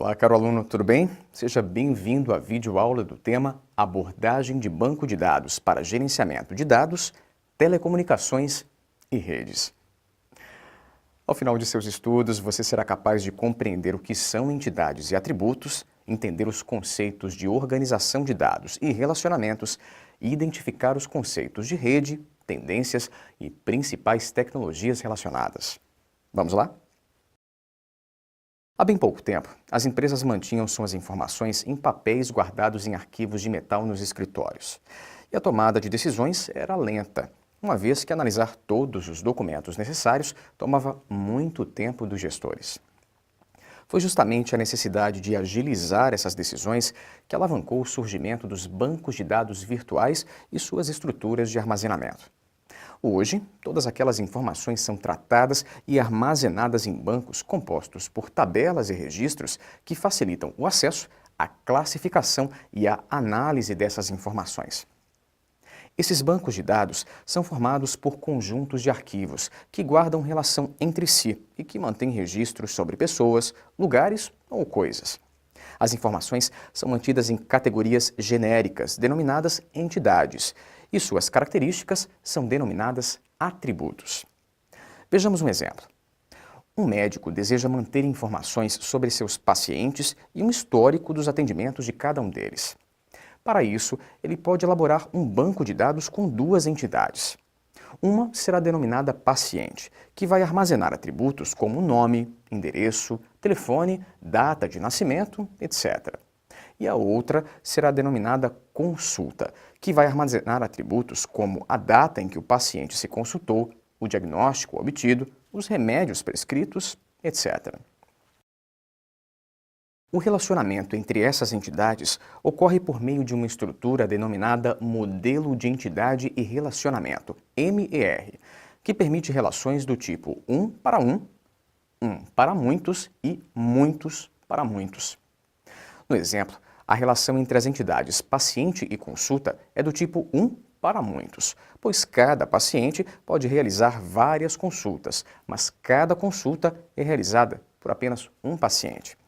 Olá, caro aluno, tudo bem? Seja bem-vindo à videoaula do tema Abordagem de Banco de Dados para Gerenciamento de Dados, Telecomunicações e Redes. Ao final de seus estudos, você será capaz de compreender o que são entidades e atributos, entender os conceitos de organização de dados e relacionamentos e identificar os conceitos de rede, tendências e principais tecnologias relacionadas. Vamos lá? Há bem pouco tempo, as empresas mantinham suas informações em papéis guardados em arquivos de metal nos escritórios. E a tomada de decisões era lenta, uma vez que analisar todos os documentos necessários tomava muito tempo dos gestores. Foi justamente a necessidade de agilizar essas decisões que alavancou o surgimento dos bancos de dados virtuais e suas estruturas de armazenamento. Hoje, todas aquelas informações são tratadas e armazenadas em bancos compostos por tabelas e registros que facilitam o acesso, a classificação e a análise dessas informações. Esses bancos de dados são formados por conjuntos de arquivos que guardam relação entre si e que mantêm registros sobre pessoas, lugares ou coisas. As informações são mantidas em categorias genéricas, denominadas entidades, e suas características são denominadas atributos. Vejamos um exemplo. Um médico deseja manter informações sobre seus pacientes e um histórico dos atendimentos de cada um deles. Para isso, ele pode elaborar um banco de dados com duas entidades. Uma será denominada paciente, que vai armazenar atributos como nome, endereço, telefone, data de nascimento, etc. E a outra será denominada consulta, que vai armazenar atributos como a data em que o paciente se consultou, o diagnóstico obtido, os remédios prescritos, etc. O relacionamento entre essas entidades ocorre por meio de uma estrutura denominada Modelo de Entidade e Relacionamento, MER, que permite relações do tipo um para muitos e muitos para muitos. No exemplo, a relação entre as entidades paciente e consulta é do tipo 1 para muitos, pois cada paciente pode realizar várias consultas, mas cada consulta é realizada por apenas um paciente.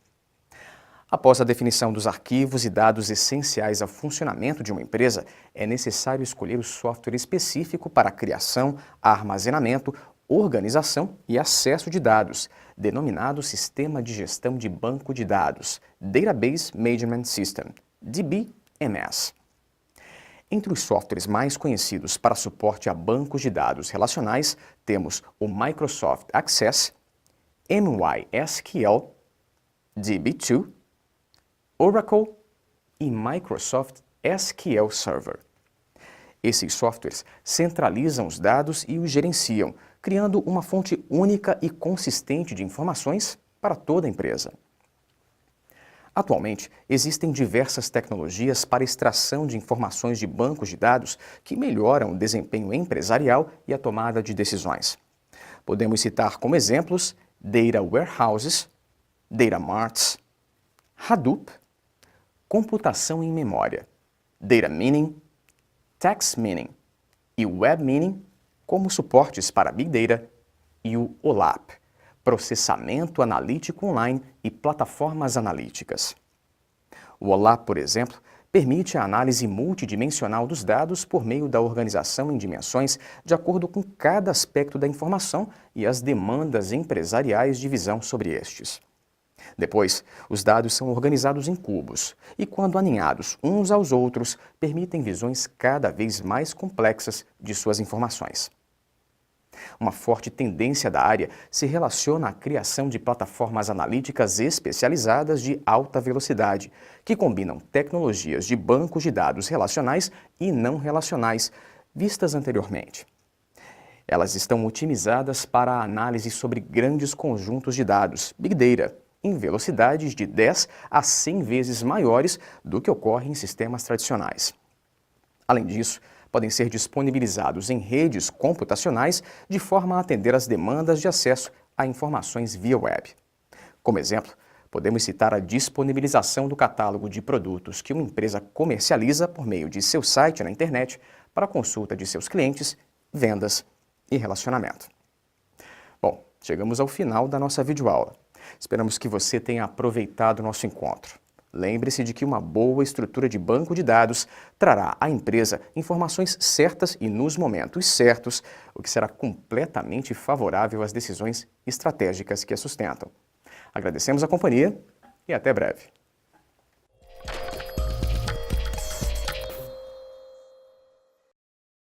Após a definição dos arquivos e dados essenciais ao funcionamento de uma empresa, é necessário escolher o software específico para a criação, armazenamento, organização e acesso de dados, denominado Sistema de Gestão de Banco de Dados, Database Management System, DBMS. Entre os softwares mais conhecidos para suporte a bancos de dados relacionais, temos o Microsoft Access, MySQL, DB2, Oracle e Microsoft SQL Server. Esses softwares centralizam os dados e os gerenciam, criando uma fonte única e consistente de informações para toda a empresa. Atualmente, existem diversas tecnologias para extração de informações de bancos de dados que melhoram o desempenho empresarial e a tomada de decisões. Podemos citar como exemplos Data Warehouses, Data Marts, Hadoop, computação em memória, Data Mining, Text Mining e Web Mining como suportes para Big Data e o OLAP, processamento analítico online e plataformas analíticas. O OLAP, por exemplo, permite a análise multidimensional dos dados por meio da organização em dimensões de acordo com cada aspecto da informação e as demandas empresariais de visão sobre estes. Depois, os dados são organizados em cubos e, quando aninhados uns aos outros, permitem visões cada vez mais complexas de suas informações. Uma forte tendência da área se relaciona à criação de plataformas analíticas especializadas de alta velocidade, que combinam tecnologias de bancos de dados relacionais e não relacionais, vistas anteriormente. Elas estão otimizadas para a análise sobre grandes conjuntos de dados, Big Data, em velocidades de 10 a 100 vezes maiores do que ocorre em sistemas tradicionais. Além disso, podem ser disponibilizados em redes computacionais de forma a atender às demandas de acesso a informações via web. Como exemplo, podemos citar a disponibilização do catálogo de produtos que uma empresa comercializa por meio de seu site na internet para consulta de seus clientes, vendas e relacionamento. Bom, chegamos ao final da nossa videoaula. Esperamos que você tenha aproveitado o nosso encontro. Lembre-se de que uma boa estrutura de banco de dados trará à empresa informações certas e nos momentos certos, o que será completamente favorável às decisões estratégicas que a sustentam. Agradecemos a companhia e até breve.